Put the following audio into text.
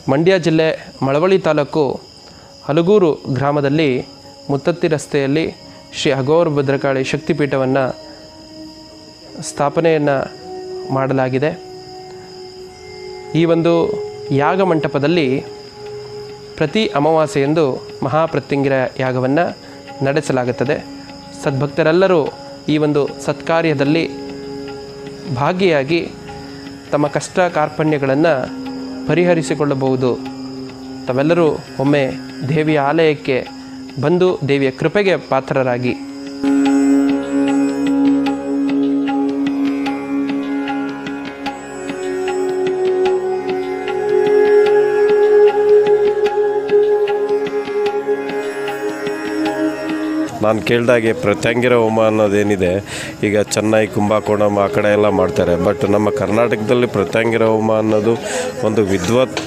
ಮಂಡ್ಯ ಜಿಲ್ಲೆ ಮಳವಳ್ಳಿ ತಾಲೂಕು ಹಲಗೂರು ಗ್ರಾಮದಲ್ಲಿ ಮುತ್ತತ್ತಿ ರಸ್ತೆಯಲ್ಲಿ ಶ್ರೀ ಅಘೋರ ಭದ್ರಕಾಳಿ ಶಕ್ತಿಪೀಠವನ್ನು ಸ್ಥಾಪನೆಯನ್ನು ಮಾಡಲಾಗಿದೆ. ಈ ಒಂದು ಯಾಗ ಮಂಟಪದಲ್ಲಿ ಪ್ರತಿ ಅಮಾವಾಸ್ಯೆಯಂದು ಮಹಾಪ್ರತ್ಯಂಗಿರ ಯಾಗವನ್ನು ನಡೆಸಲಾಗುತ್ತದೆ. ಸದ್ಭಕ್ತರೆಲ್ಲರೂ ಈ ಒಂದು ಸತ್ಕಾರ್ಯದಲ್ಲಿ ಭಾಗಿಯಾಗಿ ತಮ್ಮ ಕಷ್ಟ ಕಾರ್ಪಣ್ಯಗಳನ್ನು ಪರಿಹರಿಸಿಕೊಳ್ಳಬಹುದು. ತಾವೆಲ್ಲರೂ ಒಮ್ಮೆ ದೇವಿಯ ಆಲಯಕ್ಕೆ ಬಂದು ದೇವಿಯ ಕೃಪೆಗೆ ಪಾತ್ರರಾಗಿ. ನಾನು ಕೇಳಿದಾಗೆ ಪ್ರತ್ಯಂಗಿರ ಹೋಮ ಅನ್ನೋದೇನಿದೆ, ಈಗ ಚೆನ್ನೈ, ಕುಂಭಕೋಣಂ ಆ ಕಡೆ ಎಲ್ಲ ಮಾಡ್ತಾರೆ. ಬಟ್ ನಮ್ಮ ಕರ್ನಾಟಕದಲ್ಲಿ ಪ್ರತ್ಯಂಗಿರ ಹೋಮ ಅನ್ನೋದು ಒಂದು ವಿದ್ವತ್